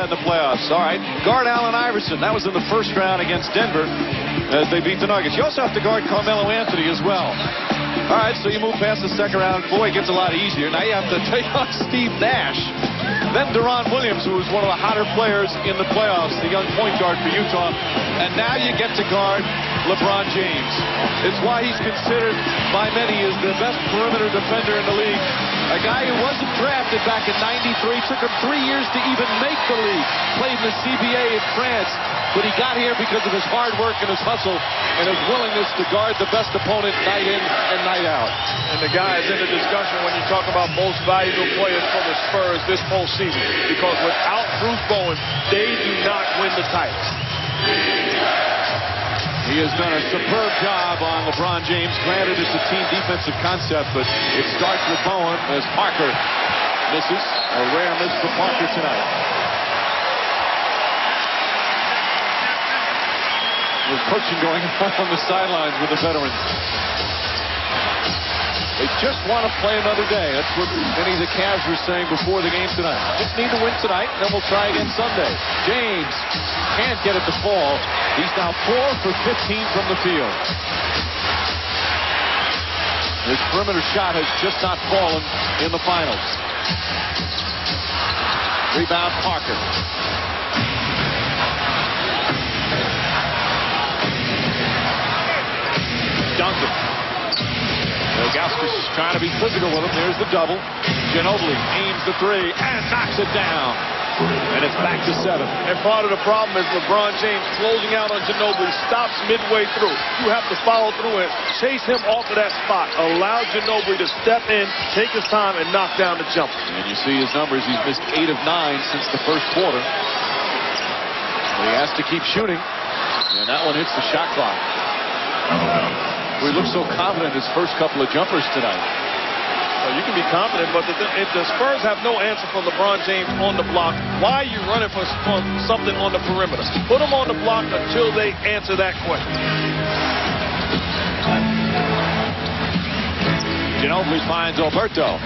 in the playoffs. All right, guard Allen Iverson. That was in the first round against Denver as they beat the Nuggets. You also have to guard Carmelo Anthony as well. All right, so you move past the second round. Boy, it gets a lot easier. Now you have to take on Steve Nash. Then Deron Williams, who was one of the hotter players in the playoffs, the young point guard for Utah. And now you get to guard LeBron James. It's why he's considered by many as the best perimeter defender in the league. A guy who wasn't drafted back in '93, took him 3 years to even make the league. Played in the CBA in France, but he got here because of his hard work and his hustle and his willingness to guard the best opponent night in and night out. And the guy is in the discussion when you talk about most valuable players for the Spurs this postseason, because without Bruce Bowen, they do not win the titles. He has done a superb job on LeBron James. Granted, it's a team defensive concept, but it starts with Bowen as Parker misses. A rare miss for Parker tonight. There's coaching going on the sidelines with the veterans. They just want to play another day. That's what many of the Cavs were saying before the game tonight. Just need to win tonight, and then we'll try again Sunday. James can't get it to fall. He's now 4 for 15 from the field. His perimeter shot has just not fallen in the finals. Rebound Parker. Duncan. Ilgauskas is trying to be physical with him. There's the double. Ginobili aims the three and knocks it down. And it's back to 7. And part of the problem is LeBron James closing out on Ginobili stops midway through. You have to follow through and chase him off of that spot. Allow Ginobili to step in, take his time, and knock down the jumper. And you see his numbers. He's missed 8 of 9 since the first quarter. He has to keep shooting. And that one hits the shot clock. We look so confident his first couple of jumpers tonight. Well, you can be confident, but if the Spurs have no answer for LeBron James on the block, why are you running for something on the perimeter? Put him on the block until they answer that question. Ginobili finds Alberto.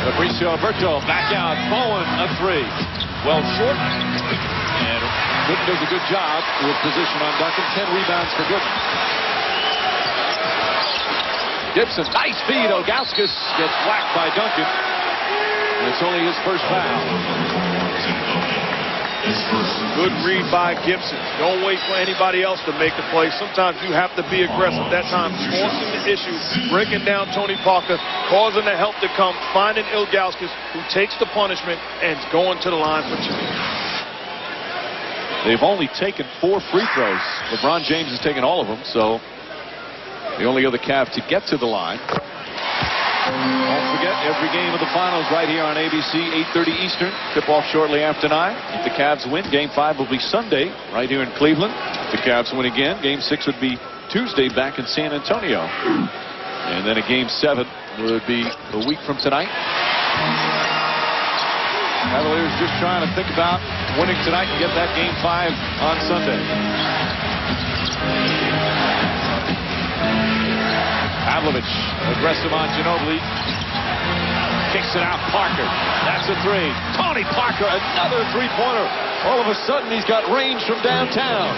Fabricio Alberto back out. Bowen a 3. Well short. And Gooden does a good job with position on Duncan. 10 rebounds for Gooden. Gibson, nice feed. Ilgauskas gets whacked by Duncan. And it's only his first foul. Good read by Gibson. Don't wait for anybody else to make the play. Sometimes you have to be aggressive. That time, forcing the issue, breaking down Tony Parker, causing the help to come, finding Ilgauskas, who takes the punishment and going to the line for 2. They've only taken 4 free throws. LeBron James has taken all of them, so the only other Cav to get to the line. Don't forget, every game of the finals right here on ABC, 8:30 Eastern. Tip-off shortly after 9. If the Cavs win, Game 5 will be Sunday right here in Cleveland. If the Cavs win again, Game 6 would be Tuesday back in San Antonio. And then a Game 7 would be a week from tonight. Cavaliers just trying to think about winning tonight and get that Game 5 on Sunday. Pavlovich aggressive on Ginobili. Kicks it out. Parker. That's a 3. Tony Parker, another 3-pointer. All of a sudden, he's got range from downtown.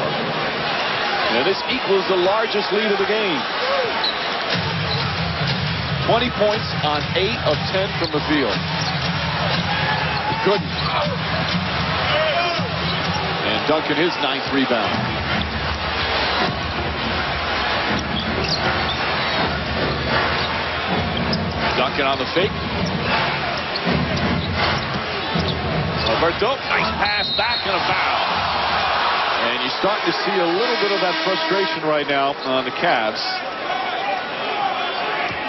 And this equals the largest lead of the game. 20 points on 8 of 10 from the field. Good. And Duncan, his 9th rebound. Duncan on the fake. Alberto, nice pass back and a foul. And you're starting to see a little bit of that frustration right now on the Cavs.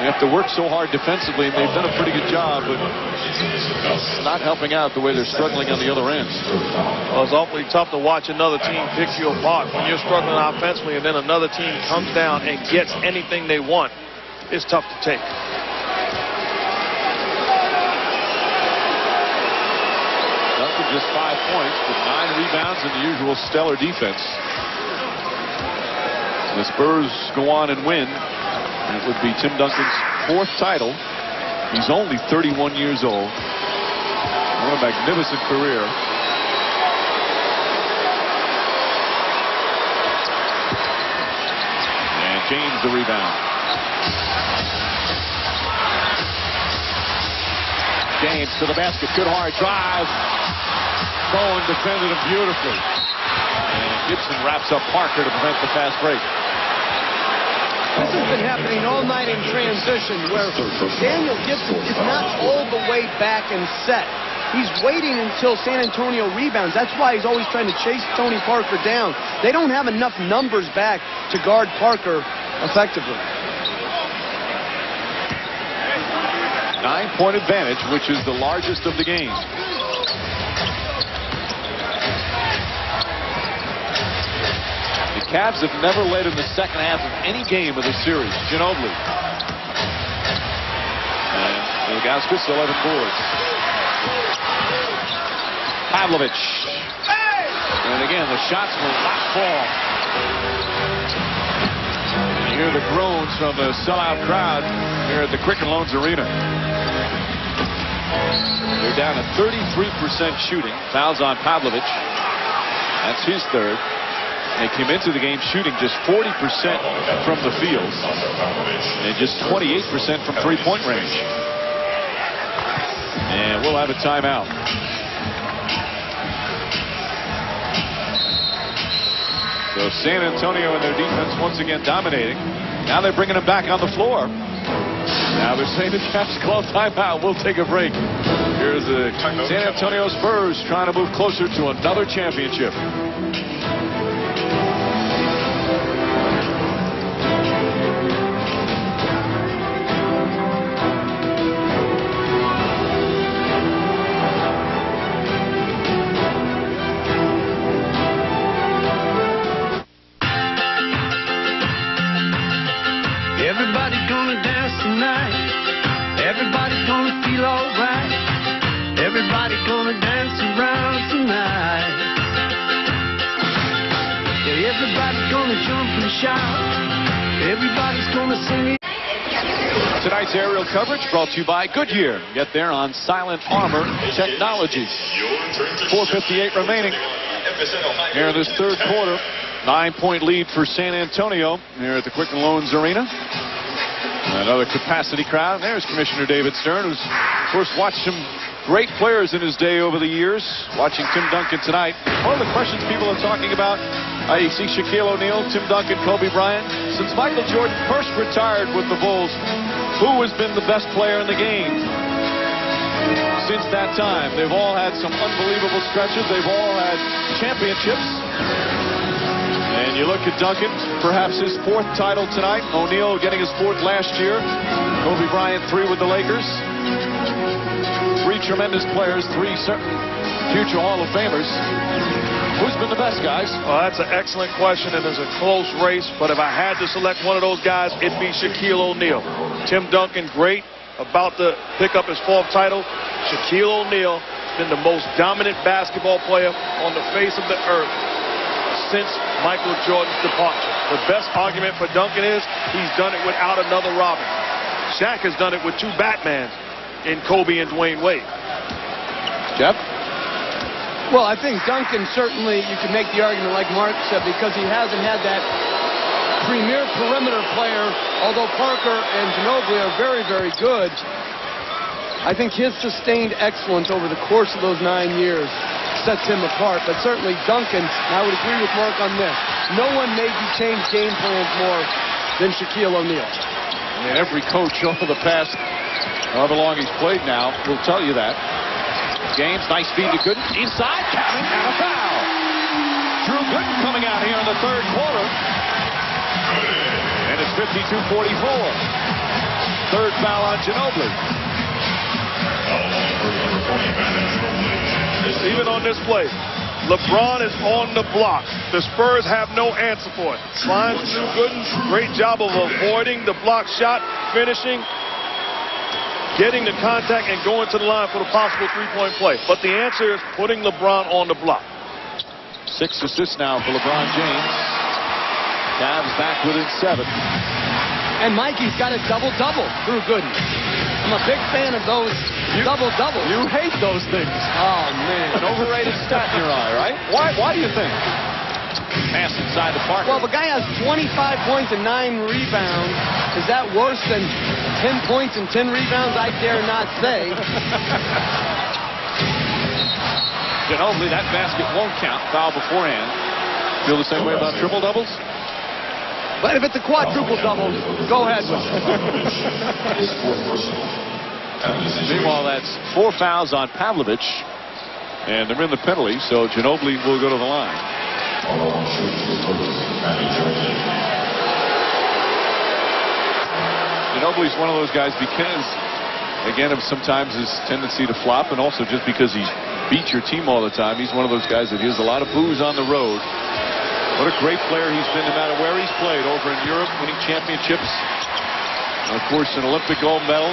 They have to work so hard defensively, and they've done a pretty good job, but it's not helping out the way they're struggling on the other end. Well, it's awfully tough to watch another team pick you apart when you're struggling offensively, and then another team comes down and gets anything they want. It's tough to take. Duncan just 5 points, but 9 rebounds and the usual stellar defense. The Spurs go on and win. It would be Tim Duncan's 4th title. He's only 31 years old. What a magnificent career. And James the rebound. James to the basket. Good hard drive. Bowen defended him beautifully. And Gibson wraps up Parker to prevent the fast break. This has been happening all night in transition, where Daniel Gibson is not all the way back and set. He's waiting until San Antonio rebounds. That's why he's always trying to chase Tony Parker down. They don't have enough numbers back to guard Parker effectively. 9-point advantage, which is the largest of the game. The Cavs have never led in the second half of any game of the series. Ginobili. And Ilgauskas, 11 boards. Pavlovic. And again, the shots will not fall. You hear the groans from the sellout crowd here at the Quicken Loans Arena. They're down to 33% shooting. Fouls on Pavlovic. That's his third. They came into the game shooting just 40% from the field and just 28% from three-point range. And we'll have a timeout. So San Antonio and their defense once again dominating. Now they're bringing them back on the floor. Now they're saying the Cavs call timeout. We'll take a break. Here's the San Antonio Spurs trying to move closer to another championship. Everybody gonna dance tonight. Everybody's gonna feel alright. Everybody gonna dance around tonight. Yeah, everybody's gonna jump and shout. Everybody's gonna sing it. Tonight's aerial coverage brought to you by Goodyear. Get there on Silent Armor Technology. 4:58 remaining here in this third quarter. 9-point lead for San Antonio here at the Quicken Loans Arena. Another capacity crowd. And there's Commissioner David Stern, who's, of course, watched some great players in his day over the years. Watching Tim Duncan tonight. One of the questions people are talking about, you see Shaquille O'Neal, Tim Duncan, Kobe Bryant. Since Michael Jordan first retired with the Bulls, who has been the best player in the game? Since that time, they've all had some unbelievable stretches. They've all had championships. And you look at Duncan, perhaps his fourth title tonight. O'Neal getting his fourth last year. Kobe Bryant, 3 with the Lakers. 3 tremendous players, 3 certain future Hall of Famers. Who's been the best, guys? Well, that's an excellent question, and it's a close race. But if I had to select one of those guys, it'd be Shaquille O'Neal. Tim Duncan, great, about to pick up his 4th title. Shaquille O'Neal has been the most dominant basketball player on the face of the earth since Michael Jordan's departure. The best argument for Duncan is he's done it without another Robin. Shaq has done it with 2 Batmans in Kobe and Dwayne Wade. Jeff? Well, I think Duncan, certainly you can make the argument like Mark said, because he hasn't had that premier perimeter player, although Parker and Ginobili are very, very good. I think his sustained excellence over the course of those 9 years sets him apart. But certainly Duncan, and I would agree with Mark on this, no one made you change game plans more than Shaquille O'Neal. And every coach over the past however long he's played now will tell you that. James, nice feed to Gooden. Inside, counting, and a foul. Drew Gooden coming out here in the third quarter. And it's 52-44. Third foul on Ginobili. Even on this play, LeBron is on the block. The Spurs have no answer for it. Finds Drew Gooden. Great job of avoiding the block shot, finishing, getting the contact, and going to the line for the possible 3-point play. But the answer is putting LeBron on the block. 6 assists now for LeBron James. Cavs back within 7. And Mikey's got a double-double, Drew Gooden. I'm a big fan of those Double-double. You hate those things. Oh, man. An overrated stat in your eye, right? Why do you think? Pass inside the Parker. Well, the guy has 25 points and 9 rebounds. Is that worse than 10 points and 10 rebounds? I dare not say. Ginobili, that basket won't count. Foul beforehand. Feel the same way about triple-doubles? But if it's a quadruple-double, go ahead with it. Meanwhile, that's 4 fouls on Pavlovic, and they're in the penalty, so Ginobili will go to the line. Ginobili's one of those guys because, again, of sometimes his tendency to flop, and also just because he beats your team all the time. He's one of those guys that hears a lot of boos on the road. What a great player he's been no matter where he's played, over in Europe, winning championships. And of course, an Olympic gold medal.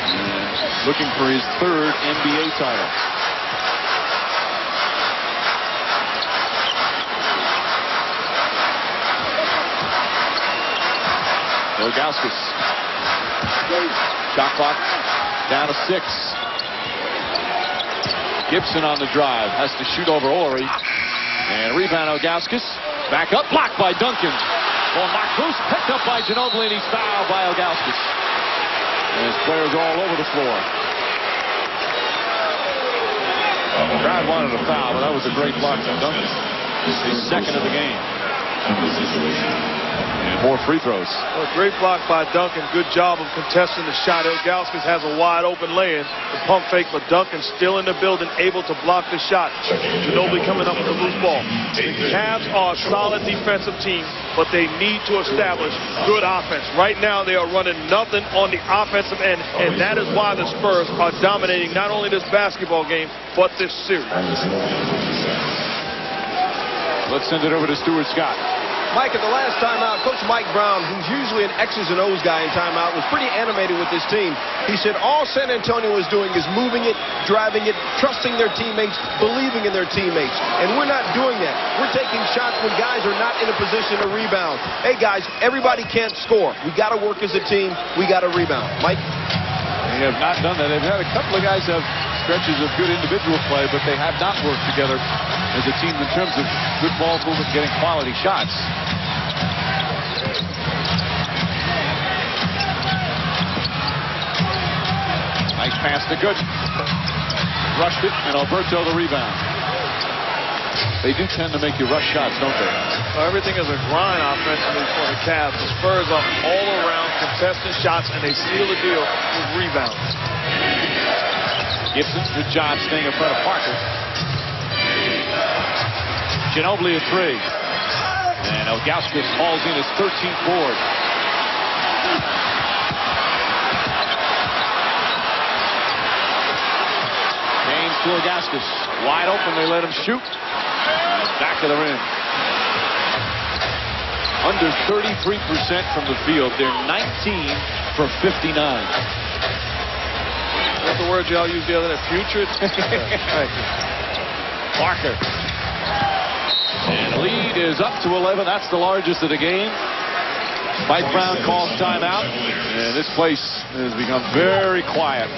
And looking for his 3rd NBA title. Ilgauskas. Shot clock down to 6. Gibson on the drive. Has to shoot over Horry. And rebound Ilgauskas. Back up. Blocked by Duncan. Well, Marcus picked up by Ginobili, and he's fouled by Ilgauskas. And his players all over the floor. The crowd wanted a foul, but that was a great block from Duncan. His 2nd of the game. And more free throws. Well, great block by Duncan. Good job of contesting the shot. Ilgauskas has a wide open lane. The pump fake, but Duncan still in the building, able to block the shot. Ginobili coming up with a loose ball. The Cavs are a solid defensive team, but they need to establish good offense. Right now, they are running nothing on the offensive end, and that is why the Spurs are dominating not only this basketball game, but this series. Let's send it over to Stuart Scott. Mike, at the last timeout, Coach Mike Brown, who's usually an X's and O's guy in timeout, was pretty animated with this team. He said all San Antonio is doing is moving it, driving it, trusting their teammates, believing in their teammates. And we're not doing that. We're taking shots when guys are not in a position to rebound. Hey, guys, everybody can't score. We got to work as a team. We got to rebound. Mike? They have not done that. They've had a couple of guys have stretches of good individual play, but they have not worked together as a team in terms of good ball movement, getting quality shots. Nice pass to Gooden. Rushed it, and Alberto the rebound. They do tend to make you rush shots, don't they? So everything is a grind offensively for the Cavs. The Spurs are all around contesting shots, and they seal the deal with rebounds. Gibson, good job staying in front of Parker. Ginobili a 3. And Ilgauskas hauls in his 13th board. James to Ilgauskas. Wide open, they let him shoot. Back of the rim. Under 33% from the field. They're 19 for 59. What's the word y'all used the other day? Putrid? Parker. And the lead is up to 11. That's the largest of the game. Mike Brown calls timeout. And this place has become very quiet.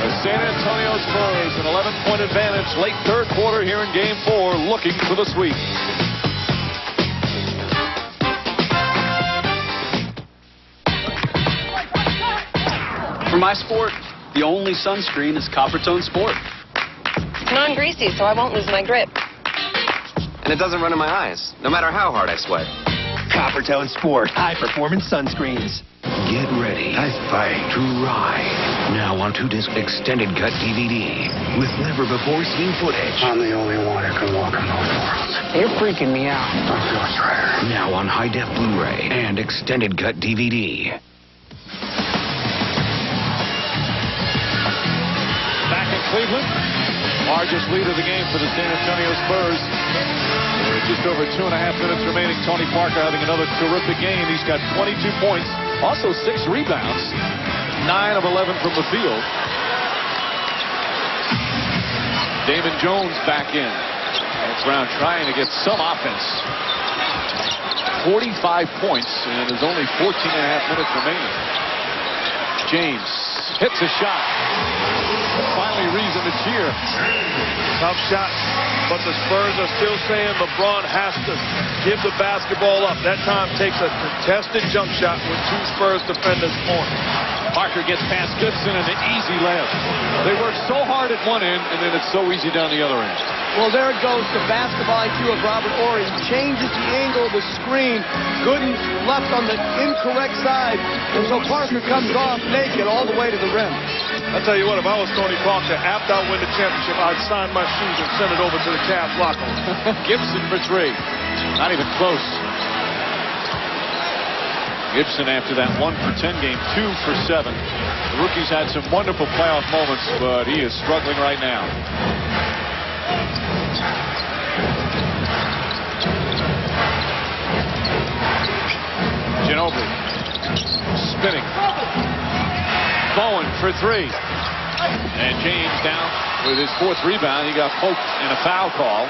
The San Antonio Spurs, an 11-point advantage, late 3rd quarter here in Game 4, looking for the sweep. For my sport, the only sunscreen is Coppertone Sport. It's non-greasy, so I won't lose my grip. And it doesn't run in my eyes, no matter how hard I sweat. Coppertone Sport, high-performance sunscreens. Get ready, I fight to ride. Now on 2-disc extended cut DVD with never-before-seen footage. I'm the only one who can walk in those worlds. You're freaking me out. I'm Ghost Rider. Now on high-def Blu-ray and extended cut DVD. Back in Cleveland, largest lead of the game for the San Antonio Spurs. With just over 2.5 minutes remaining, Tony Parker having another terrific game. He's got 22 points, also 6 rebounds, 9 of 11 from the field. Damon Jones back in. And Brown trying to get some offense. 45 points, and there's only 14.5 minutes remaining. James hits a shot. Finally reason to cheer. Tough shot, but the Spurs are still saying LeBron has to give the basketball up. That time takes a contested jump shot with 2 Spurs defenders on it. Parker gets past Goodson and an easy layup. They work so hard at one end, and then it's so easy down the other end. Well, there it goes. The basketball IQ of Robert Horry changes the angle of the screen. Gooden's left on the incorrect side, and so Parker comes off naked all the way to the rim. I'll tell you what, if I was Tony Parker, after I win the championship, I'd sign my shoes and send it over to the Cavs locker room. Gibson for 3. Not even close. Gibson after that 1 for 10 game, 2 for 7. The rookie's had some wonderful playoff moments, but he is struggling right now. Ginobili spinning. Bowen for 3. And James down with his 4th rebound. He got poked in a foul call.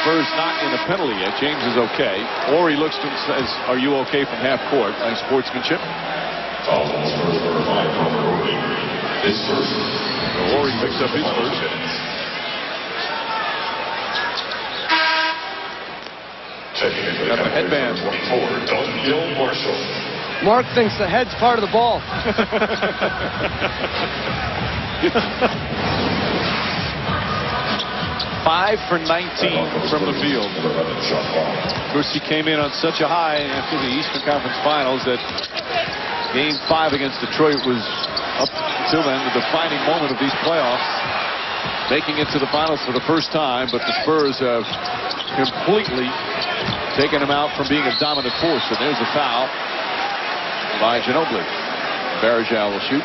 Spurs not in a penalty yet. James is okay. Or he looks to him and says, "Are you okay?" from half court. Nice sportsmanship. Or he picks up his first. Got the headband. Mark thinks the head's part of the ball. 5 for 19 from the field. Of course, he came in on such a high after the Eastern Conference Finals that Game 5 against Detroit was up until then the defining moment of these playoffs. Making it to the finals for the first time, but the Spurs have completely taken him out from being a dominant force. And there's a foul by Ginobili. Varejao will shoot.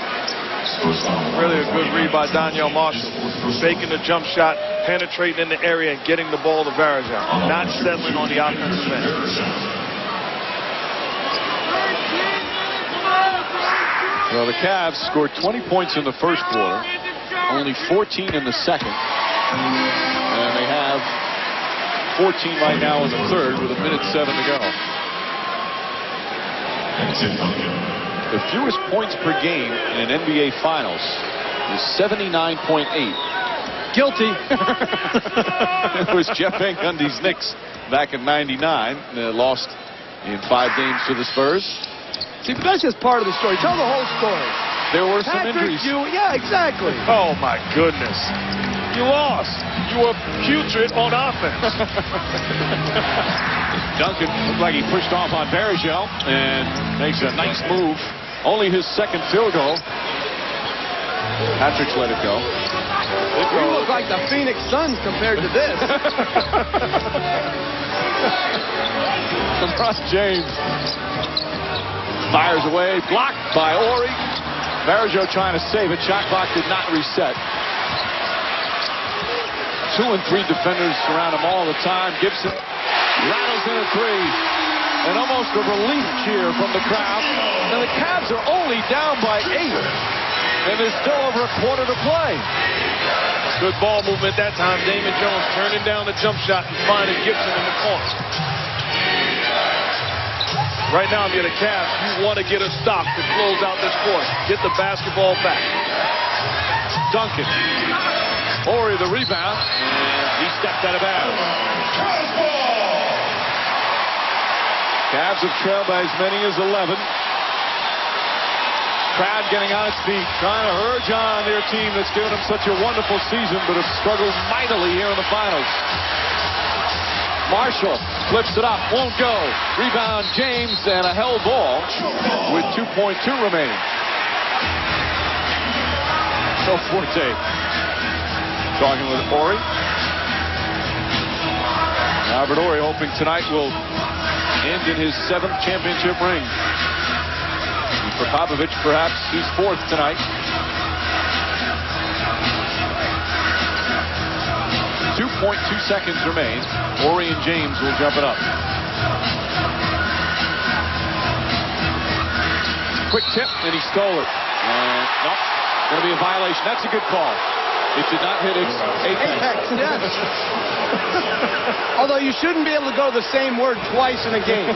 Really a good read by Donyell Marshall. Faking the jump shot, penetrating in the area, and getting the ball to Varejao. Not settling on the offensive end. Well, the Cavs scored 20 points in the first quarter, only 14 in the second. And they have 14 right now in the third with 1:07 to go. The fewest points per game in an NBA Finals is 79.8. Guilty. It was Jeff Van Gundy's Knicks back in '99. Lost in 5 games to the Spurs. See, but that's just part of the story. Tell the whole story. There were some Patrick, injuries. Yeah, exactly. Oh, my goodness. You lost. You were putrid on offense. Duncan looked like he pushed off on Varejao and makes a nice move. Only his second field goal. Patrick's let it go. We look like the Phoenix Suns compared to this. LeBron James fires away, blocked by Horry. Varejao trying to save it. Shot clock did not reset. 2 and 3 defenders surround him all the time. Gibson rattles in a 3. And almost a relief cheer from the crowd. And the Cavs are only down by 8. And there's still over a quarter to play. Good ball movement that time. Damon Jones turning down the jump shot and finding Gibson in the corner. Right now, if you're the Cavs, you want to get a stop to close out this quarter. Get the basketball back. Duncan. Horry the rebound. And he stepped out of bounds. Cavs have trailed by as many as 11. Crowd getting on its feet, trying to urge on their team that's given them such a wonderful season, but have struggled mightily here in the finals. Marshall flips it up, won't go. Rebound James, and a held ball with 2.2 remaining. So Forte talking with Horry. Robert Horry hoping tonight will end in his 7th championship ring. And for Popovich, perhaps he's 4th tonight. 2.2 seconds remain. Horry and James will jump it up. Quick tip, and he stole it. And nope, going to be a violation. That's a good call. It did not hit apex. Yes. Although you shouldn't be able to go the same word twice in a game.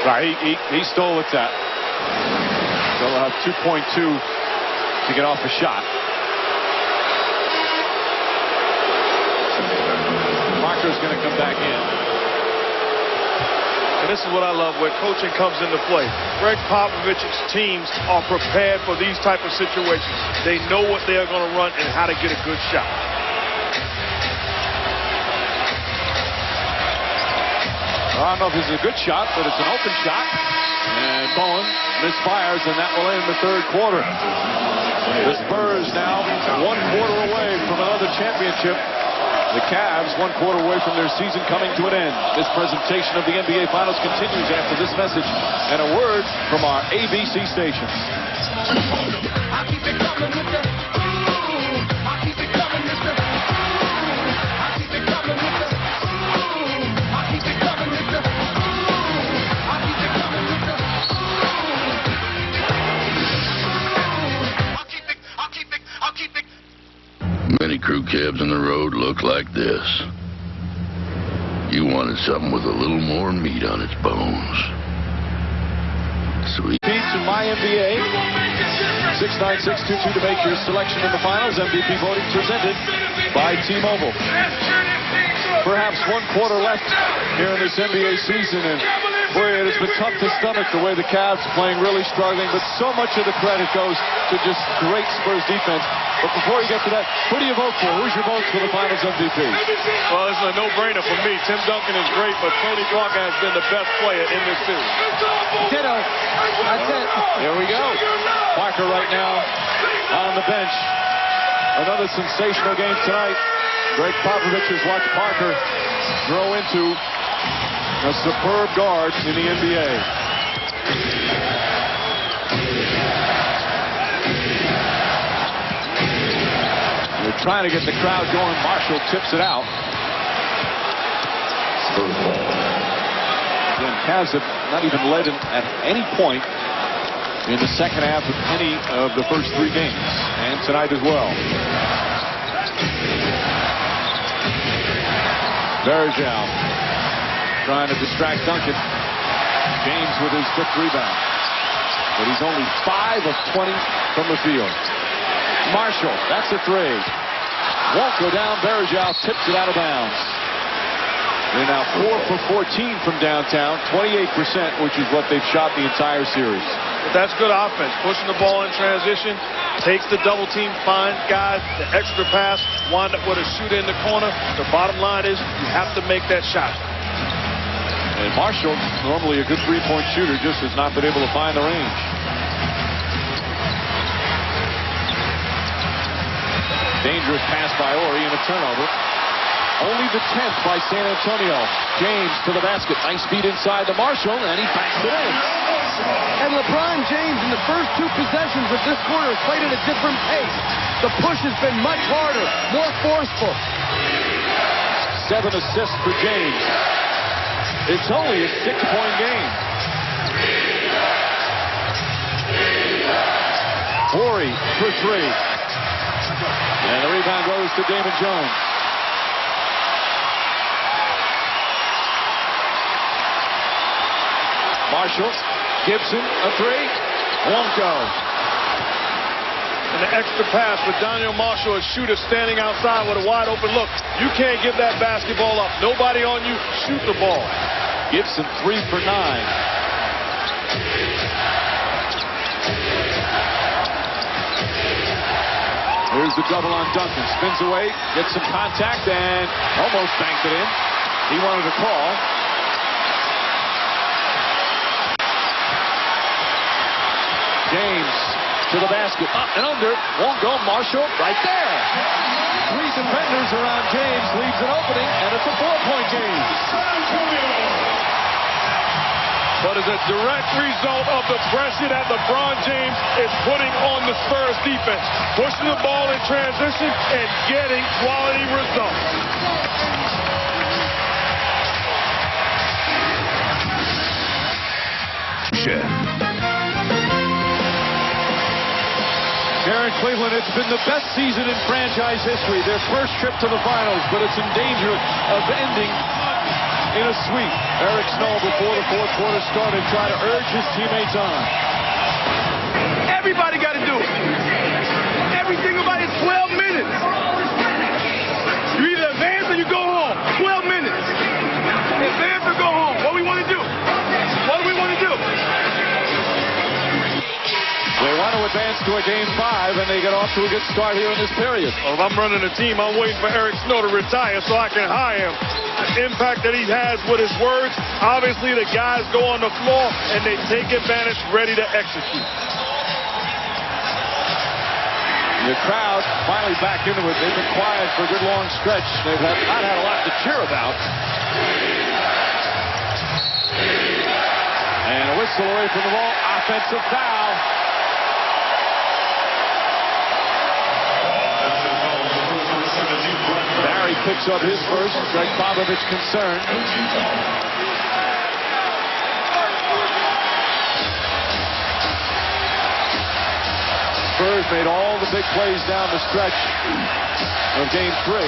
Right, he stole the tap. So They'll have 2.2 to get off a shot. Parker's going to come back in. And this is what I love, where coaching comes into play. Greg Popovich's teams are prepared for these type of situations. They know what they are going to run and how to get a good shot. I don't know if this is a good shot, but it's an open shot. And Bowen misfires, and that will end the third quarter. The Spurs now 1 quarter away from another championship. The Cavs 1 quarter away from their season coming to an end. This presentation of the NBA Finals continues after this message and a word from our ABC stations. Many crew cabs on the road look like this. You wanted something with a little more meat on its bones. Sweet. To MyNBA. 69622 to make your selection in the finals. MVP voting presented by T-Mobile. Perhaps 1 quarter left here in this NBA season, and boy, it has been tough to stomach the way the Cavs playing, really struggling, but so much of the credit goes to just great Spurs defense. But before you get to that, who do you vote for? Who's your vote for the Finals MVP? Well, this is a no-brainer for me. Tim Duncan is great, but Tony Parker has been the best player in this series. Ditto. That's it. Here we go. Parker right now on the bench. Another sensational game tonight. Greg Popovich has watched Parker grow into a superb guard in the NBA. They're trying to get the crowd going. Marshall tips it out. Again, Cavs have not even led at any point in the second half of any of the first 3 games, and tonight as well. Bergeau trying to distract Duncan. James with his 5th rebound. But he's only 5 of 20 from the field. Marshall, that's a 3. Won't go down. Bergeau tips it out of bounds. They're now 4 for 14 from downtown, 28%, which is what they've shot the entire series. But that's good offense. Pushing the ball in transition, takes the double team, finds guys, the extra pass, wind up with a shooter in the corner. The bottom line is you have to make that shot. And Marshall, normally a good 3-point shooter, just has not been able to find the range. Dangerous pass by Ori and a turnover. Only the 10th by San Antonio. James to the basket. Nice feed inside to Marshall, and he backs it in. And LeBron James in the first 2 possessions of this quarter has played at a different pace. The push has been much harder, more forceful. 7 assists for James. It's only a 6-point game. Ori for 3. And the rebound goes to Damon Jones. Marshall, Gibson, a 3, won't go. And the extra pass with Daniel Marshall, a shooter standing outside with a wide open look. You can't give that basketball up. Nobody on you, shoot the ball. Gibson 3 for 9. Here's the double on Duncan. Spins away, gets some contact, and almost banked it in. He wanted a call. James to the basket, up and under, won't go. Marshall right there. 3 defenders around James, leaves an opening, and it's a 4-point game. But as a direct result of the pressure that LeBron James is putting on the Spurs defense, pushing the ball in transition and getting quality results. Here in Cleveland, it's been the best season in franchise history. Their first trip to the finals, but it's in danger of ending in a sweep. Eric Snow, before the 4th quarter started, tried to urge his teammates on. Everybody got to do it. Everything about it, 12 minutes. You either advance or you go home. 12 minutes. Advance or go home. What do we want to do? What do we want to do? They want to advance to a Game 5, and they get off to a good start here in this period. Well, if I'm running a team, I'm waiting for Eric Snow to retire so I can hire him. The impact that he has with his words, obviously the guys go on the floor and they take advantage, ready to execute. The crowd finally back into it. They've been quiet for a good long stretch. They've not had a lot to cheer about. And a whistle away from the ball. Offensive foul. Barry picks up his first. Greg Popovich concerned. Spurs made all the big plays down the stretch of Game 3.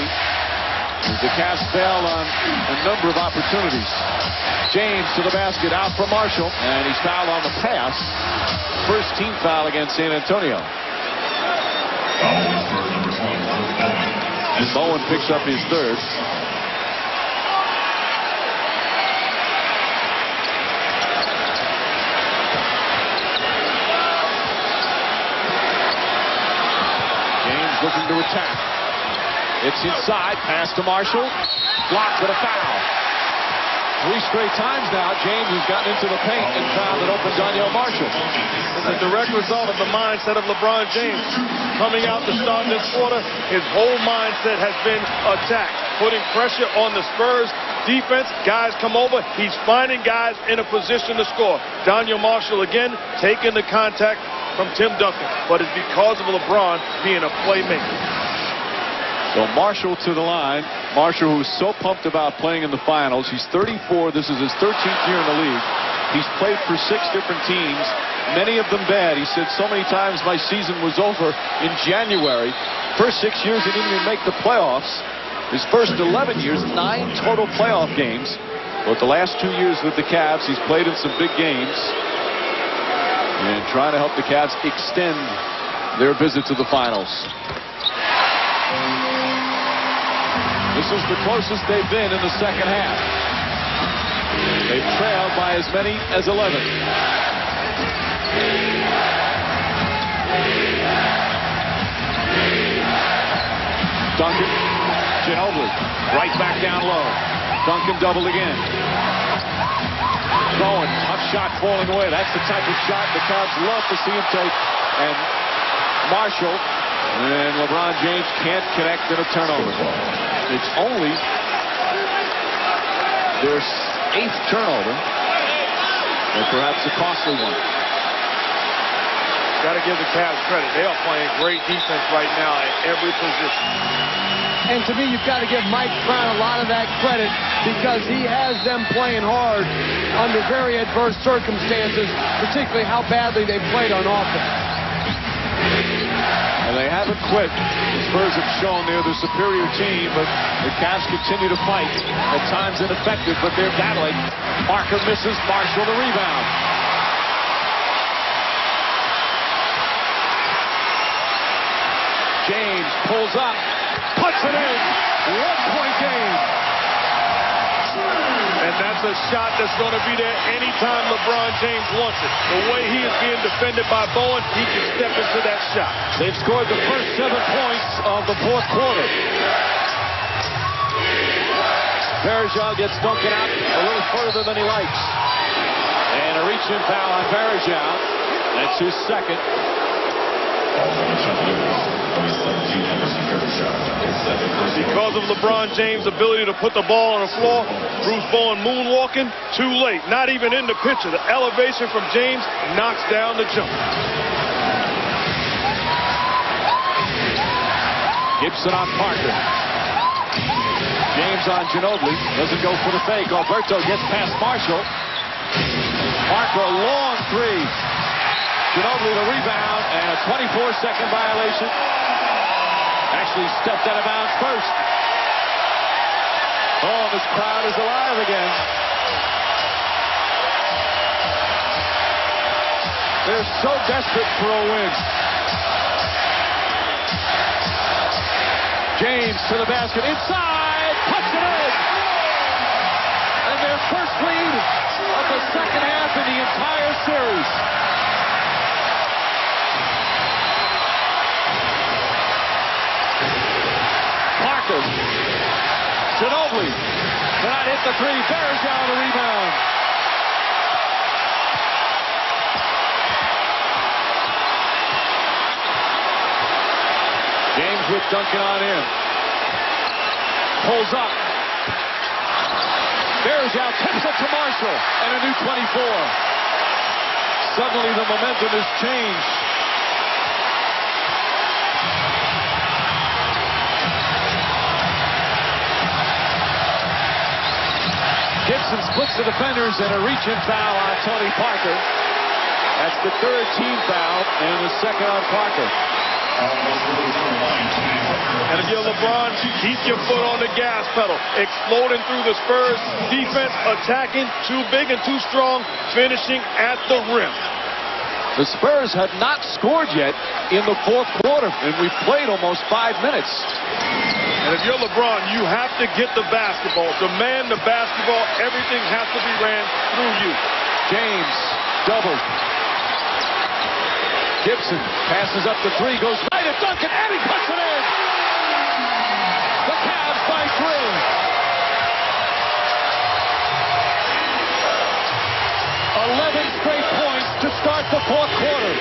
The Cavs failed on a number of opportunities. James to the basket, out from Marshall, and he's fouled on the pass. First team foul against San Antonio. Bowen picks up his third. James looking to attack. It's inside, pass to Marshall. Blocked, but a foul. 3 straight times now, James has gotten into the paint and found an open Daniel Marshall. It's a direct result of the mindset of LeBron James. Coming out to start this quarter, his whole mindset has been attack, putting pressure on the Spurs defense. Guys come over, he's finding guys in a position to score. Daniel Marshall again taking the contact from Tim Duncan, but it's because of LeBron being a playmaker. So Marshall to the line. Marshall, who's so pumped about playing in the finals. He's 34. This is his 13th year in the league. He's played for 6 different teams, many of them bad. He said so many times my season was over in January. First 6 years he didn't even make the playoffs. His first 11 years, 9 total playoff games. But the last 2 years with the Cavs, he's played in some big games. And trying to help the Cavs extend their visit to the finals. This is the closest they've been in the second half. They've trailed by as many as 11. Duncan, Ginobili, right back down low. Duncan doubled again. Bowen, tough shot falling away. That's the type of shot the Cavs love to see him take. And Marshall and LeBron James can't connect in a turnover. It's only their 8th turnover, and perhaps a costly one. Got to give the Cavs credit. They are playing great defense right now at every position. And to me, you've got to give Mike Brown a lot of that credit because he has them playing hard under very adverse circumstances, particularly how badly they played on offense. And they haven't quit. The Spurs have shown they're the superior team, but the Cavs continue to fight. At times ineffective, but they're battling. Parker misses, Marshall the rebound. James pulls up, puts it in. 1-point game. And that's a shot that's going to be there anytime LeBron James wants it. The way he is being defended by Bowen, he can step into that shot. They've scored the first 7 points of the 4th quarter. Varejao gets Duncan out a little further than he likes. And a reach-in foul on Varejao. That's his second. Because of LeBron James' ability to put the ball on the floor, Bruce Bowen moonwalking, too late. Not even in the picture. The elevation from James knocks down the jump. Gibson on Parker. James on Ginobili. Doesn't go for the fake. Alberto gets past Marshall. Parker, a long 3. Ginobili the rebound, and a 24-second violation. Actually stepped out of bounds first. Oh, this crowd is alive again. They're so desperate for a win. James to the basket, inside, puts it in. And their first lead of the second half in the entire series. Parker, Ginobili, cannot hit the three. Varejao the rebound. James with Duncan on in. Pulls up. Varejao tips it to Marshall. And a new 24. Suddenly the momentum has changed. Gibson splits the defenders and a reach-in foul on Tony Parker. That's the third team foul and the second on Parker. And if you're LeBron, keep your foot on the gas pedal. Exploding through the Spurs defense, attacking, too big and too strong, finishing at the rim. The Spurs have not scored yet in the fourth quarter, and we've played almost 5 minutes. And if you're LeBron, you have to get the basketball. Demand the basketball. Everything has to be ran through you. James, double. Gibson passes up the three, goes right at Duncan, and he puts it in. The Cavs by 3. 11 straight points to start the fourth quarter.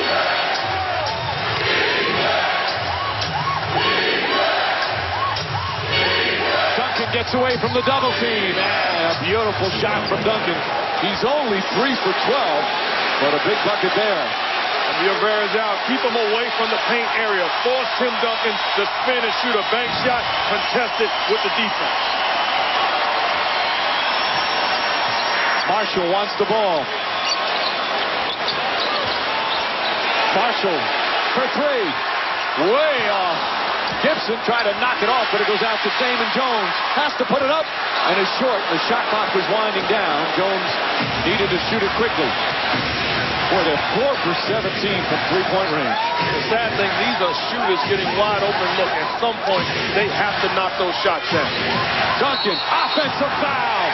Duncan gets away from the double team. And a beautiful shot from Duncan. He's only 3 for 12, but a big bucket there. Your Varejao, keep him away from the paint area. Force Tim Duncan to spin and shoot a bank shot, contested with the defense. Marshall wants the ball. Marshall for three. Way off. Gibson tried to knock it off, but it goes out to Damon Jones. Has to put it up, and is short. The shot clock was winding down. Jones needed to shoot it quickly. Boy, they're 4 for 17 from three-point range. The sad thing, these are shooters getting wide open look. At some point, they have to knock those shots down. Duncan, offensive foul.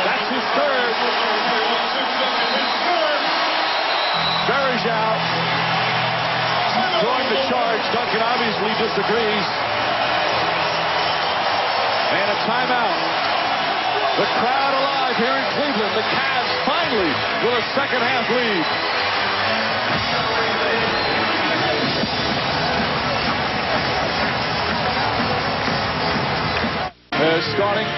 That's his third. Varejao throwing the charge. Duncan obviously disagrees. And a timeout. The crowd alive here in Cleveland. The Cavs finally with a second-half lead. Starting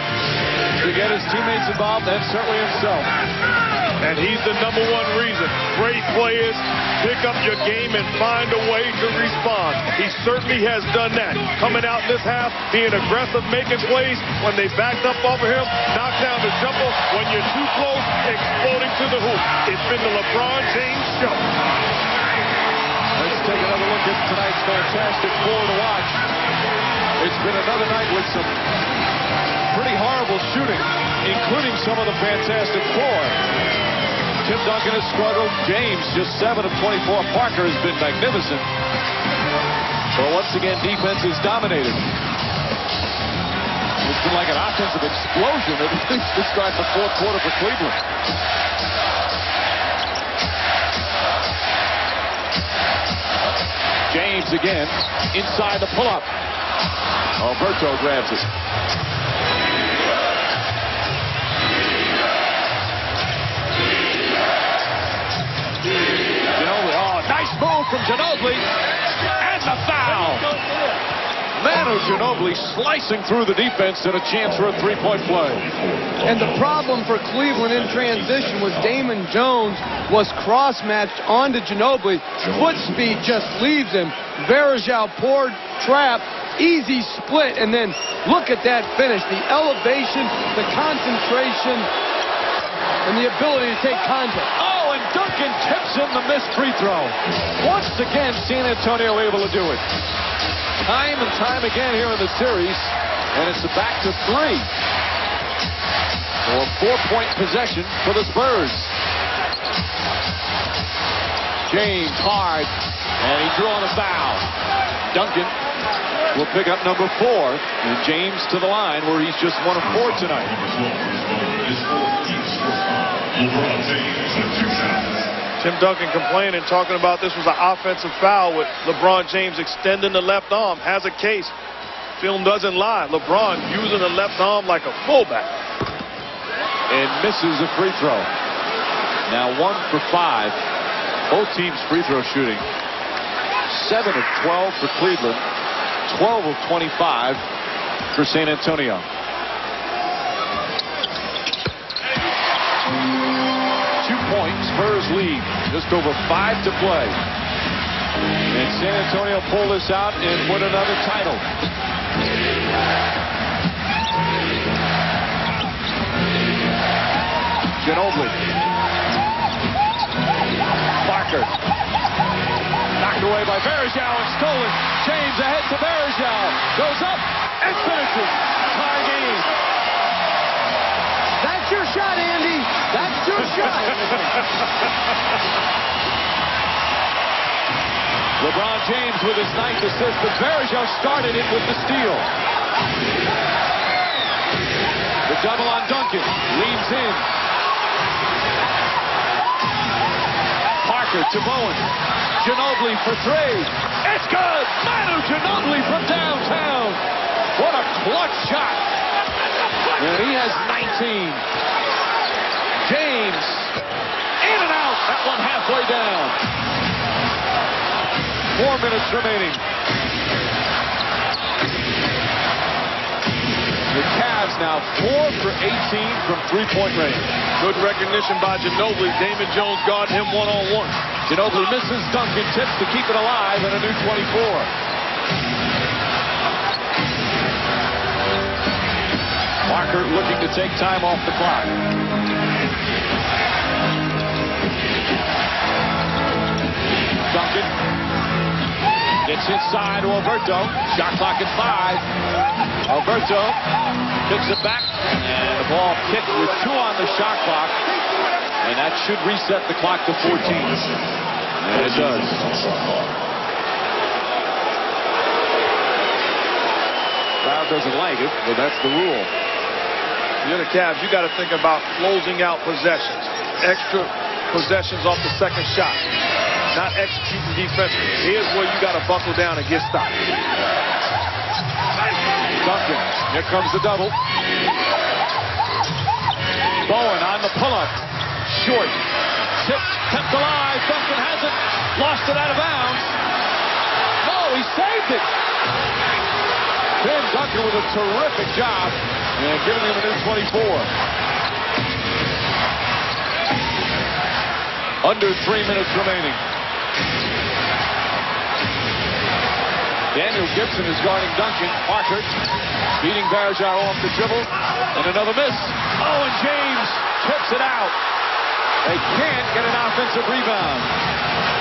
to get his teammates involved and certainly himself. And he's the #1 reason. Great players pick up your game and find a way to respond. He certainly has done that. Coming out this half, being aggressive, making plays. When they backed up off of him, knock down the jumper. When you're too close, exploding to the hoop. It's been the LeBron James show. Let's take another look at tonight's fantastic four to watch. It's been another night with some pretty horrible shooting, including some of the Fantastic Four. Tim Duncan has struggled. James just 7 of 24. Parker has been magnificent. But once again, defense is dominated. It's been like an offensive explosion, at least to start the fourth quarter for Cleveland. James again, inside the pull-up. Alberto grabs it. Ginobili, nice move from Ginobili, and the foul. Manu Ginobili slicing through the defense and a chance for a three-point play. And the problem for Cleveland in transition was Damon Jones was cross-matched onto Ginobili. Foot speed just leaves him. Varejao poured trap, easy split, and then look at that finish. The elevation, the concentration, and the ability to take contact. Oh, and Duncan tips in the missed free throw. Once again, San Antonio able to do it. Time and time again here in the series, and it's back to 3. So a 4-point possession for the Spurs. James hard, and he drew on a foul. Duncan will pick up number 4, and James to the line where he's just 1 of 4 tonight. Tim Duncan complaining, talking about this was an offensive foul with LeBron James extending the left arm. Has a case. Film doesn't lie. LeBron using the left arm like a fullback. And misses a free throw. Now 1 for 5. Both teams free throw shooting. 7 of 12 for Cleveland. 12 of 25 for San Antonio. Spurs lead. Just over 5 to play. And San Antonio pull this out and win another title. Ginobili. Parker. Knocked away by Varejao and stolen. James ahead to Varejao. Goes up and finishes. Tie game. That's your shot, Andy. That's your shot. LeBron James with his 9th assist, but Varejao started it with the steal. The double on Duncan. Leans in. Parker to Bowen. Ginobili for 3. It's good. Manu Ginobili from downtown. What a clutch shot. And he has 19. James in and out. That one halfway down. 4 minutes remaining. The Cavs now 4 for 18 from 3-point range. Good recognition by Ginobili. Damon Jones guarding him one-on-one. Ginobili misses. Duncan tips to keep it alive and a new 24. Parker looking to take time off the clock. Duncan gets inside to Alberto. Shot clock at 5. Alberto kicks it back, and the ball kicked with 2 on the shot clock, and that should reset the clock to 14. And it does. Crowd doesn't like it, but that's the rule. You're the Cavs, you got to think about closing out possessions. Extra possessions off the second shot. Not executing defensively. Here's where you got to buckle down and get stopped. Duncan, here comes the double. Bowen on the pull-up. Short. Tipped, kept alive. Duncan has it. Lost it out of bounds. No, he saved it. Tim Duncan with a terrific job. And giving him a new 24. Under 3 minutes remaining. Daniel Gibson is guarding Duncan. Parker beating Varejao off the dribble. And another miss. Oh, and James tips it out. They can't get an offensive rebound.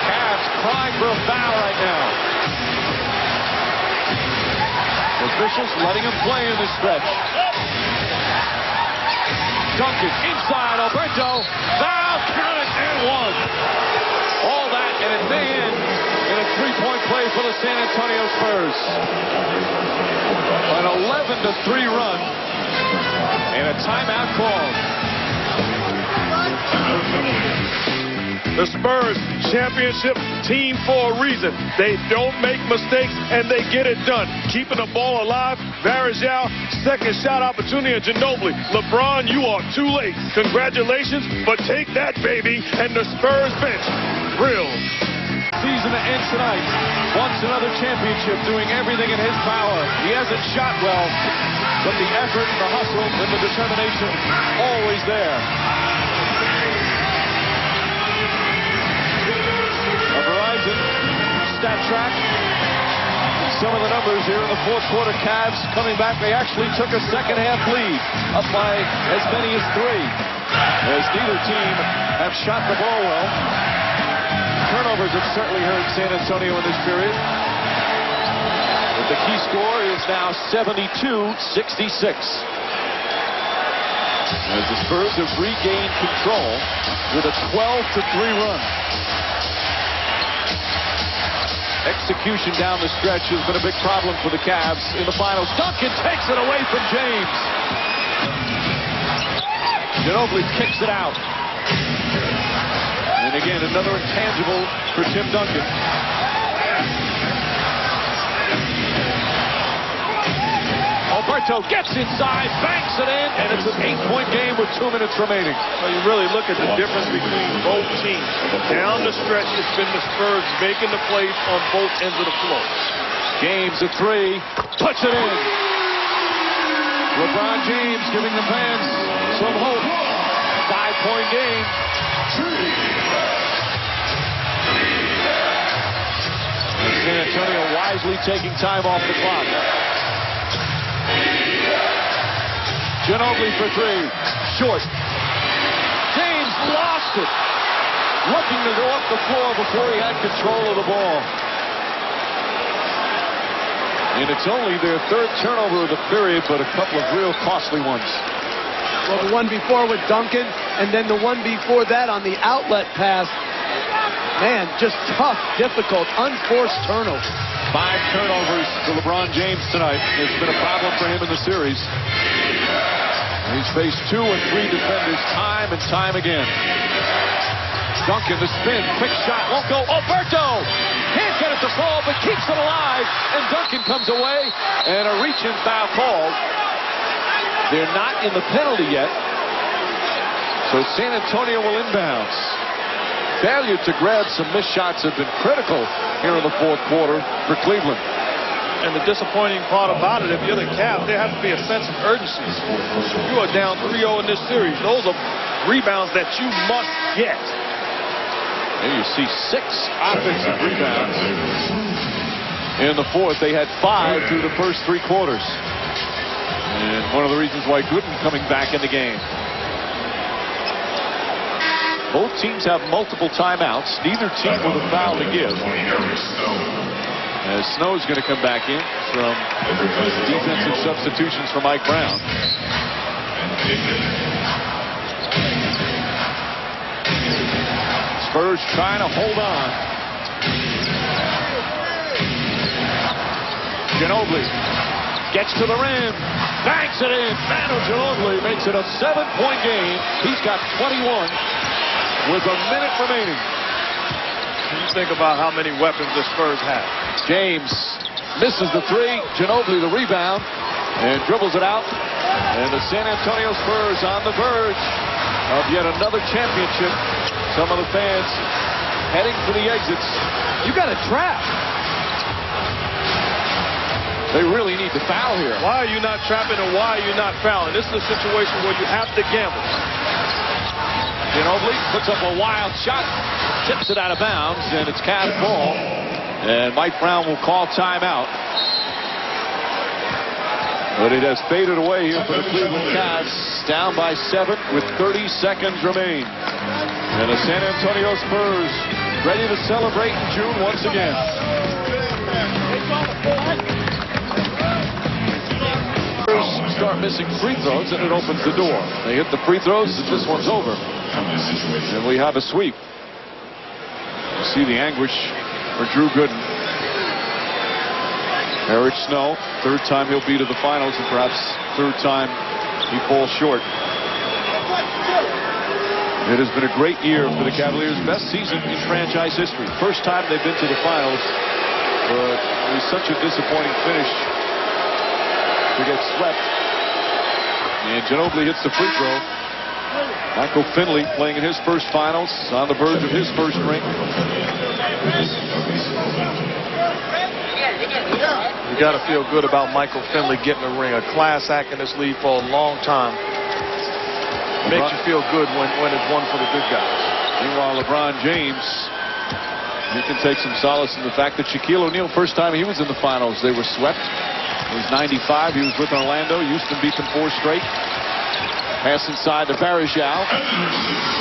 Cavs crying for a foul right now. Officials letting him play in this stretch. Duncan inside, Alberto. Foul, count it, and 1. All that, and it may end in a 3-point play for the San Antonio Spurs. An 11-3 run, and a timeout called. The Spurs, championship team for a reason. They don't make mistakes, and they get it done. Keeping the ball alive. Varejao, second shot opportunity, and Ginobili. LeBron, you are too late. Congratulations, but take that, baby. And the Spurs bench, thrilled. Season to end tonight. Wants another championship, doing everything in his power. He hasn't shot well, but the effort, the hustle, and the determination, always there. Stat track. Some of the numbers here in the 4th quarter. Cavs coming back. They actually took a second-half lead, up by as many as 3, as neither team have shot the ball well. Turnovers have certainly hurt San Antonio in this period. But the key score is now 72-66. As the Spurs have regained control with a 12-3 run. Execution down the stretch has been a big problem for the Cavs in the finals. Duncan takes it away from James. Ginobili kicks it out. And again, another intangible for Tim Duncan. Alberto gets inside, banks it in, and it's an 8-point game with 2 minutes remaining. Well, you really look at the difference between both teams. Down the stretch, it's been the Spurs making the plays on both ends of the floor. James a three, puts it in. LeBron James giving the fans some hope. 5-point game. San Antonio wisely taking time off the clock. Ginobili for three. Short. James lost it. Looking to go off the floor before he had control of the ball. And it's only their third turnover of the period, but a couple of real costly ones. Well, the one before with Duncan, and then the one before that on the outlet pass. Man, just tough, difficult, unforced turnovers. 5 turnovers to LeBron James tonight. It's been a problem for him in the series. He's faced 2 and 3 defenders time and time again. Duncan, the spin, quick shot, won't go. Alberto can't get it to fall, but keeps it alive. And Duncan comes away, and a reach-in foul called. They're not in the penalty yet. So San Antonio will inbounds. Failure to grab some missed shots have been critical here in the fourth quarter for Cleveland. And the disappointing part about it, if you're the Cavs, there has to be a sense of urgency. You are down 3-0 in this series. Those are rebounds that you must get. There you see 6 offensive rebounds. In the fourth, they had 5 through the first 3 quarters. And one of the reasons why Gooden coming back in the game. Both teams have multiple timeouts. Neither team with a foul to give. As Snow's going to come back in from defensive substitutions for Mike Brown. Spurs trying to hold on. Ginobili gets to the rim, banks it in. Manu Ginobili makes it a 7-point game. He's got 21 with a minute remaining. You think about how many weapons the Spurs have. James misses the 3. Ginobili the rebound and dribbles it out. And the San Antonio Spurs on the verge of yet another championship. Some of the fans heading for the exits. You got a trap. They really need to foul here. Why are you not trapping and why are you not fouling? This is a situation where you have to gamble. Ginobili puts up a wild shot, tips it out of bounds, and it's Cavs ball. And Mike Brown will call timeout. But it has faded away here for the Cleveland Cavs. Down by 7 with 30 seconds remain. And the San Antonio Spurs ready to celebrate in June once again. Start missing free throws, and it opens the door. They hit the free throws, and this one's over. And we have a sweep. You see the anguish for Drew Gooden. Eric Snow, 3rd time he'll be to the finals, and perhaps 3rd time he falls short. It has been a great year for the Cavaliers. Best season in franchise history. First time they've been to the finals, but it was such a disappointing finish to get swept. And Ginobili hits the free throw. Michael Finley playing in his first finals, on the verge of his first ring. You got to feel good about Michael Finley getting a ring. A class act in this league for a long time. Makes you feel good when it's won for the good guys. Meanwhile, LeBron James, he can take some solace in the fact that Shaquille O'Neal, first time he was in the finals, they were swept. It was 95. He was with Orlando. Houston beat them 4 straight. Pass inside to Varejao.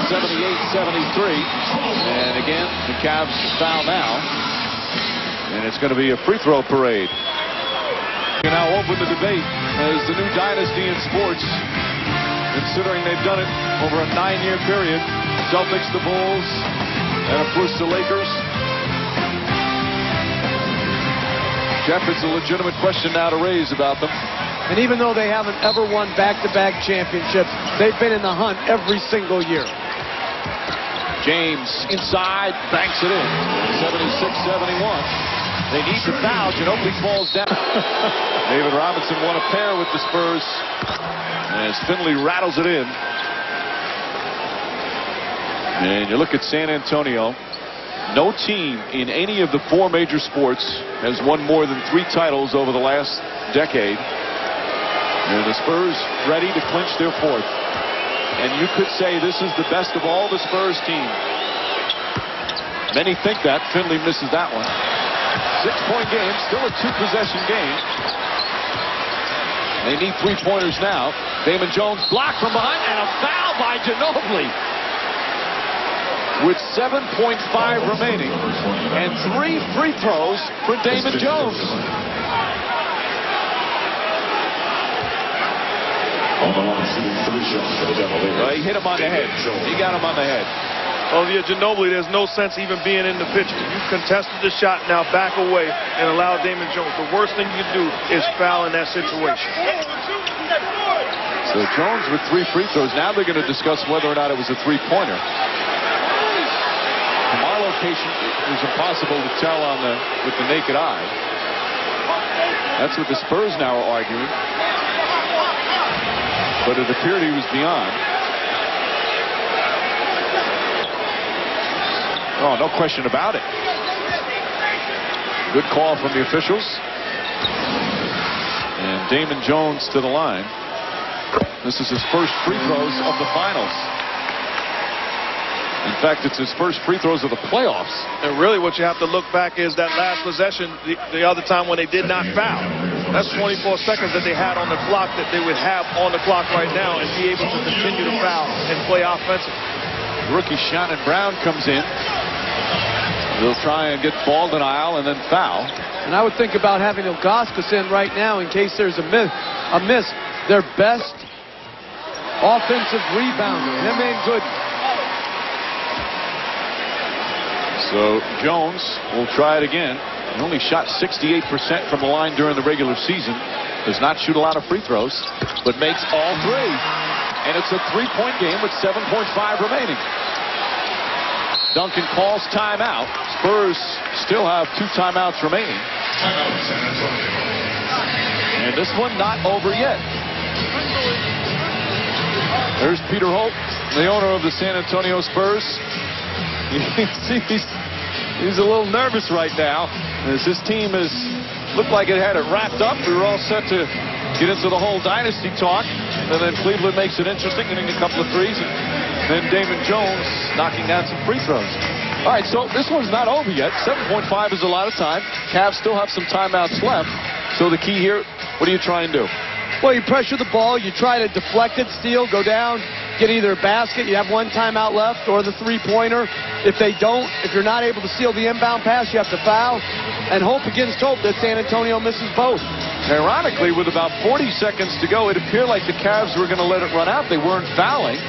78-73. And again, the Cavs foul now. And it's going to be a free throw parade. You now open the debate as the new dynasty in sports, considering they've done it over a 9-year period. Celtics, the Bulls, and of course the Lakers. Jeff, it's a legitimate question now to raise about them. And even though they haven't ever won back-to-back championships, they've been in the hunt every single year. James inside, banks it in. 76-71. They need to foul. Ginobili falls down. David Robinson won a pair with the Spurs as Finley rattles it in. And you look at San Antonio. No team in any of the 4 major sports has won more than 3 titles over the last decade. And the Spurs ready to clinch their 4th. And you could say this is the best of all the Spurs teams. Many think that. Finley misses that one. 6-point game, still a 2-possession game. They need 3-pointers now. Damon Jones blocked from behind, and a foul by Ginobili. With 7.5 remaining, and 3 free throws for Damon Jones. Well, he hit him on the head. He got him on the head. Oh, yeah, Ginobili, there's no sense even being in the picture. You contested the shot, now back away and allow Damon Jones. The worst thing you can do is foul in that situation. So Jones with 3 free throws. Now they're going to discuss whether or not it was a 3-pointer. From our location, it was impossible to tell with the naked eye. That's what the Spurs now are arguing. But it appeared he was beyond. Oh, no question about it. Good call from the officials. And Damon Jones to the line. This is his first free throws of the finals. In fact, it's his first free throws of the playoffs. And really what you have to look back is that last possession, the other time when they did not foul. That's 24 seconds that they had on the clock that they would have on the clock right now and be able to continue to foul and play offensive. Rookie Shannon Brown comes in. They'll try and get ball denial and then foul. And I would think about having Ilgauskas in right now in case there's a miss. Their best offensive rebounder. Him and good. So Jones will try it again. He only shot 68% from the line during the regular season. Does not shoot a lot of free throws, but makes all 3. And it's a 3-point game with 7.5 remaining. Duncan calls timeout. Spurs still have 2 timeouts remaining. And this one not over yet. There's Peter Holt, the owner of the San Antonio Spurs. You can see he's a little nervous right now as this team has looked like it had it wrapped up. We were all set to get into the whole dynasty talk. And then Cleveland makes it interesting, hitting a couple of threes. And then Damon Jones knocking down some free throws. All right, so this one's not over yet. 7.5 is a lot of time. Cavs still have some timeouts left. So the key here, what do you try and do? Well, you pressure the ball. You try to deflect it, steal, go down, get either a basket. You have 1 timeout left or the 3-pointer. If they don't, if you're not able to steal the inbound pass, you have to foul. And hope against hope that San Antonio misses both. Ironically, with about 40 seconds to go, it appeared like the Cavs were going to let it run out. They weren't fouling.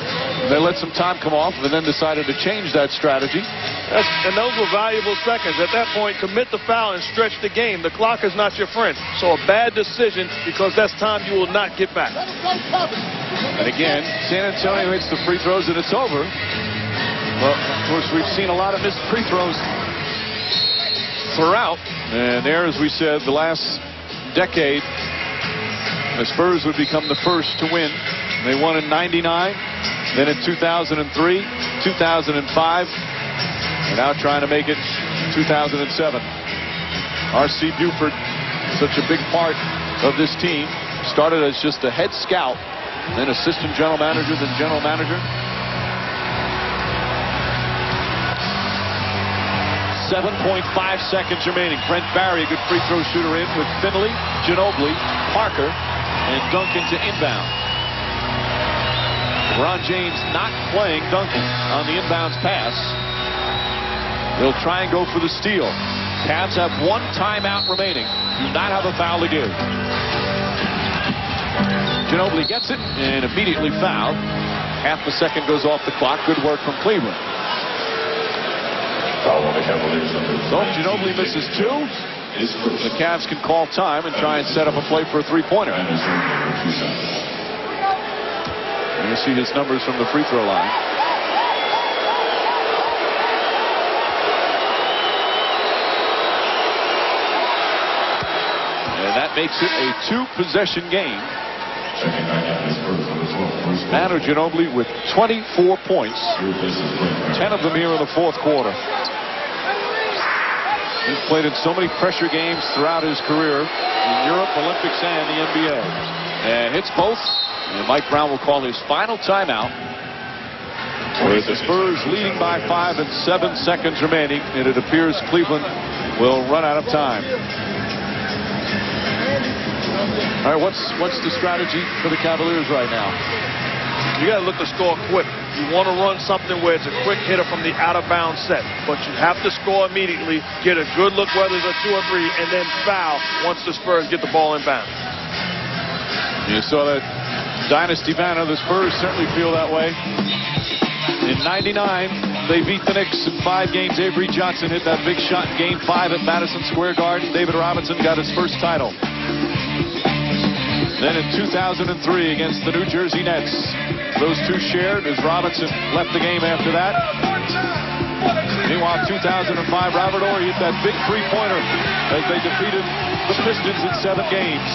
They let some time come off and then decided to change that strategy. And those were valuable seconds. At that point, commit the foul and stretch the game. The clock is not your friend. So a bad decision because that's time you will not get back. And again, San Antonio hits the free throws and it's over. Well, of course, we've seen a lot of missed free throws throughout. And there, as we said, the last decade, the Spurs would become the first to win. They won in '99, then in 2003, 2005, and now trying to make it 2007. R.C. Buford, such a big part of this team, started as just a head scout, then assistant general manager, then general manager. 7.5 seconds remaining. Brent Barry, a good free throw shooter in with Finley, Ginobili, Parker, and Duncan to inbound. LeBron James not playing Duncan on the inbounds pass. They'll try and go for the steal. Cavs have 1 timeout remaining. Do not have a foul to give. Ginobili gets it and immediately fouled. Half the second goes off the clock. Good work from Cleveland. So Ginobili misses 2. the Cavs can call time and try and set up a play for a three-pointer. You see his numbers from the free throw line. And that makes it a two-possession game. Manu Ginobili with 24 points, 10 of them here in the fourth quarter. He's played in so many pressure games throughout his career in Europe, Olympics, and the NBA. And hits both. And Mike Brown will call his final timeout. With the Spurs leading by 5 and 7 seconds remaining, and it appears Cleveland will run out of time. All right, what's the strategy for the Cavaliers right now? You got to look to score quick. You want to run something where it's a quick hitter from the out-of-bounds set. But you have to score immediately, get a good look whether it's a 2 or 3, and then foul once the Spurs get the ball in bounds. You saw that dynasty banner. The Spurs certainly feel that way. In '99, they beat the Knicks in 5 games. Avery Johnson hit that big shot in Game 5 at Madison Square Garden. David Robinson got his first title. Then in 2003 against the New Jersey Nets, those two shared as Robinson left the game after that. Meanwhile, 2005, Robert Horry hit that big three-pointer as they defeated the Pistons in 7 games.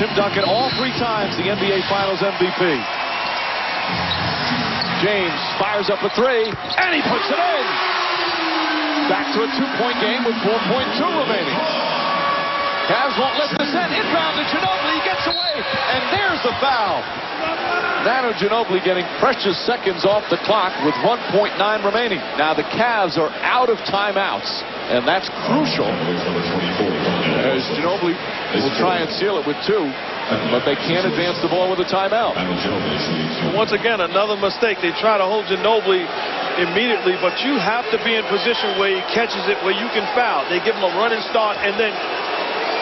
Tim Duncan all 3 times the NBA Finals MVP. James fires up a 3, and he puts it in. Back to a 2-point game with 4.2 remaining. Cavs won't let this in. Inbound to Ginobili. He gets away, and there's the foul. Manu Ginobili getting precious seconds off the clock with 1.9 remaining. Now the Cavs are out of timeouts, and that's crucial as Ginobili will try and seal it with 2, but they can't advance the ball with a timeout. Once again, another mistake. They try to hold Ginobili immediately, but you have to be in position where he catches it, where you can foul. They give him a running start, and then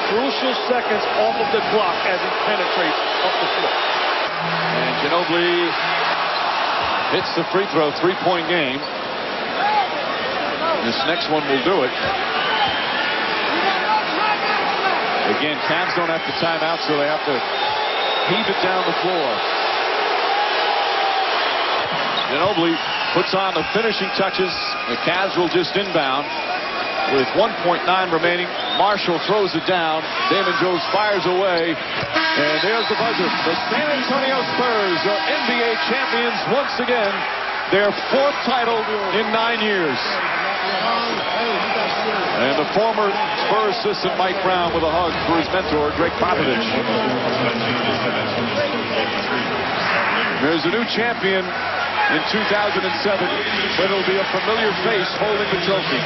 crucial seconds off of the clock as he penetrates up the floor. And Ginobili hits the free throw, 3-point game. This next one will do it. Again, Cavs don't have to time out, so they have to heave it down the floor. Ginobili puts on the finishing touches. The Cavs will just inbound. With 1.9 remaining, Marshall throws it down. Damon Jones fires away. And there's the buzzer. The San Antonio Spurs are NBA champions once again. Their 4th title in 9 years. And the former Spurs assistant Mike Brown with a hug for his mentor, Greg Popovich. There's a new champion in 2007, but it'll be a familiar face holding the trophy.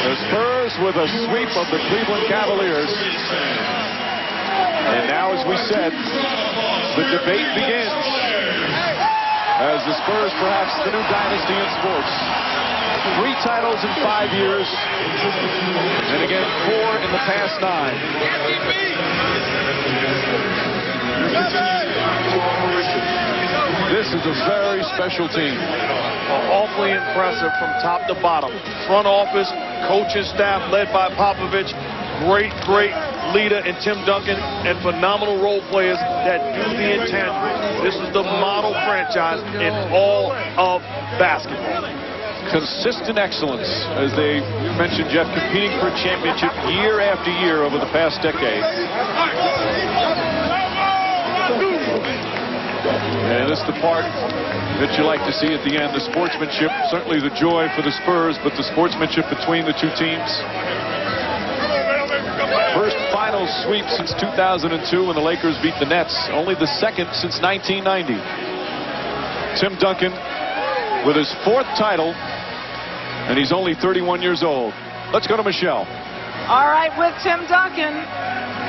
The Spurs with a sweep of the Cleveland Cavaliers. And now, as we said, the debate begins. As the Spurs, perhaps the new dynasty in sports. 3 titles in 5 years. And again, 4 in the past 9. This is a very special team. Awfully impressive from top to bottom. Front office, coaching staff led by Popovich. Great leader in Tim Duncan, and phenomenal role players that do the intangibles. This is the model franchise in all of basketball. Consistent excellence, as they mentioned, Jeff, competing for a championship year after year over the past decade. And this is the part that you like to see at the end, the sportsmanship, certainly the joy for the Spurs, but the sportsmanship between the two teams. First final sweep since 2002 when the Lakers beat the Nets, only the 2nd since 1990. Tim Duncan with his 4th title, and he's only 31 years old. Let's go to Michelle. All right, with Tim Duncan,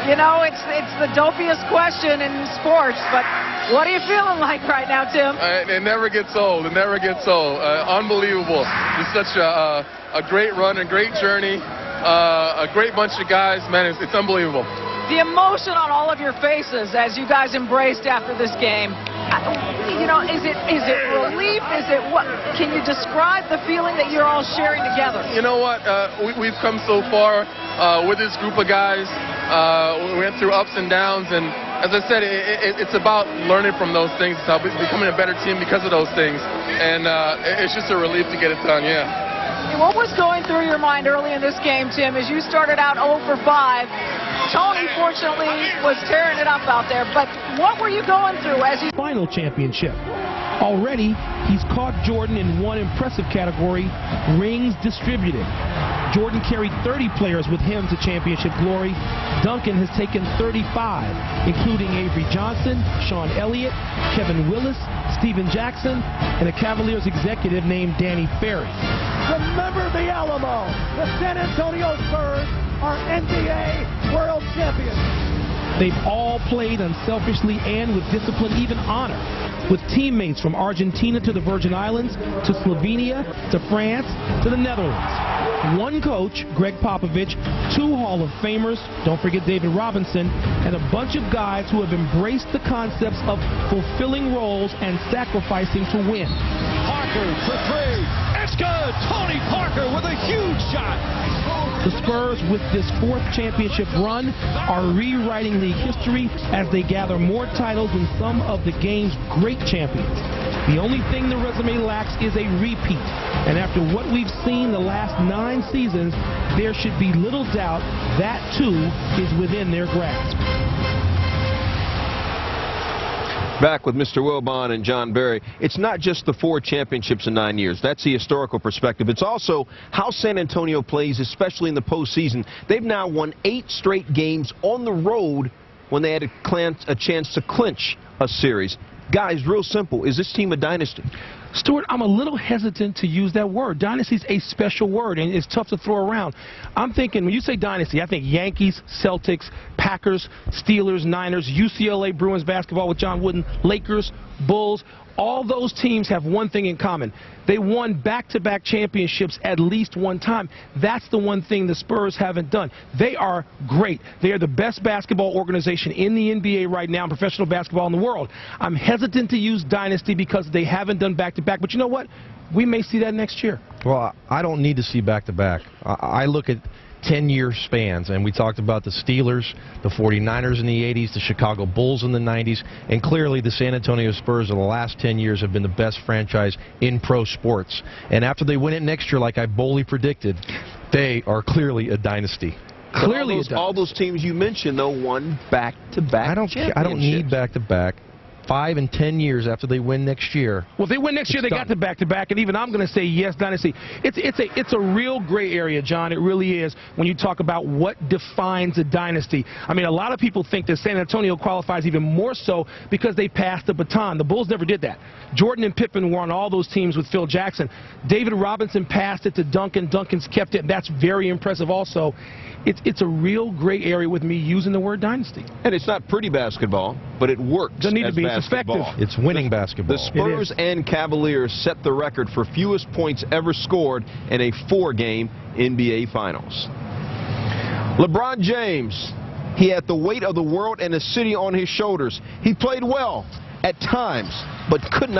you know, it's the dopiest question in sports, but what are you feeling like right now, Tim? It never gets old. It never gets old. Unbelievable. It's such a great run, a great journey, a great bunch of guys. Man, it's unbelievable. The emotion on all of your faces as you guys embraced after this game. You know, is it relief? Is it what? Can you describe the feeling that you're all sharing together? You know what? We've come so far with this group of guys. We went through ups and downs, and as I said, it's about learning from those things. It's about becoming a better team because of those things, and it's just a relief to get it done. Yeah. What was going through your mind early in this game, Tim, as you started out 0 for 5? Tony, fortunately, was tearing it up out there, but what were you going through as you... Final championship. Already, he's caught Jordan in one impressive category, rings distributed. Jordan carried 30 players with him to championship glory. Duncan has taken 35, including Avery Johnson, Sean Elliott, Kevin Willis, Steven Jackson, and a Cavaliers executive named Danny Ferry. Remember the Alamo. The San Antonio Spurs are NBA World Champions. They've all played unselfishly and with discipline, even honor, with teammates from Argentina to the Virgin Islands, to Slovenia, to France, to the Netherlands. One coach, Greg Popovich, 2 Hall of Famers, don't forget David Robinson, and a bunch of guys who have embraced the concepts of fulfilling roles and sacrificing to win. Parker for 3. It's good. Tony Parker with a huge shot. The Spurs, with this 4th championship run, are rewriting league history as they gather more titles than some of the game's great champions. The only thing the resume lacks is a repeat. And after what we've seen the last 9 seasons, there should be little doubt that, too, is within their grasp. Back with Mr. Wilbon and John Barry. It's not just the 4 championships in 9 years. That's the historical perspective. It's also how San Antonio plays, especially in the postseason. They've now won 8 straight games on the road when they had a chance to clinch a series. Guys, real simple. Is this team a dynasty? Stuart, I'm a little hesitant to use that word. Dynasty is a special word, and it's tough to throw around. I'm thinking, when you say dynasty, I think Yankees, Celtics, Packers, Steelers, Niners, UCLA Bruins basketball with John Wooden, Lakers, Bulls. All those teams have one thing in common. They won back-to-back championships at least one time. That's the one thing the Spurs haven't done. They are great. They are the best basketball organization in the NBA right now, professional basketball in the world. I'm hesitant to use dynasty because they haven't done back-to-back. But you know what? We may see that next year. Well, I don't need to see back-to-back. I look at 10-year spans, and we talked about the Steelers, the 49ers in the 80s, the Chicago Bulls in the 90s, and clearly the San Antonio Spurs in the last 10 years have been the best franchise in pro sports. And after they win it next year, like I boldly predicted, they are clearly a dynasty. Clearly, all those teams you mentioned, though, won back-to-back championships. I don't need back-to-back. 5 and 10 years after they win next year. Well, if they win next year, they got the back-to-back, and even I'm going to say yes, dynasty. It's a real gray area, John. It really is when you talk about what defines a dynasty. I mean, a lot of people think that San Antonio qualifies even more so because they passed the baton. The Bulls never did that. Jordan and Pippen were on all those teams with Phil Jackson. David Robinson passed it to Duncan. Duncan's kept it, and that's very impressive also. It's a real gray area with me using the word dynasty. And it's not pretty basketball, but it works. Doesn't need to be. It's effective. It's winning basketball. The Spurs and Cavaliers set the record for fewest points ever scored in a 4-game NBA Finals. LeBron James, he had the weight of the world and the city on his shoulders. He played well at times, but could not.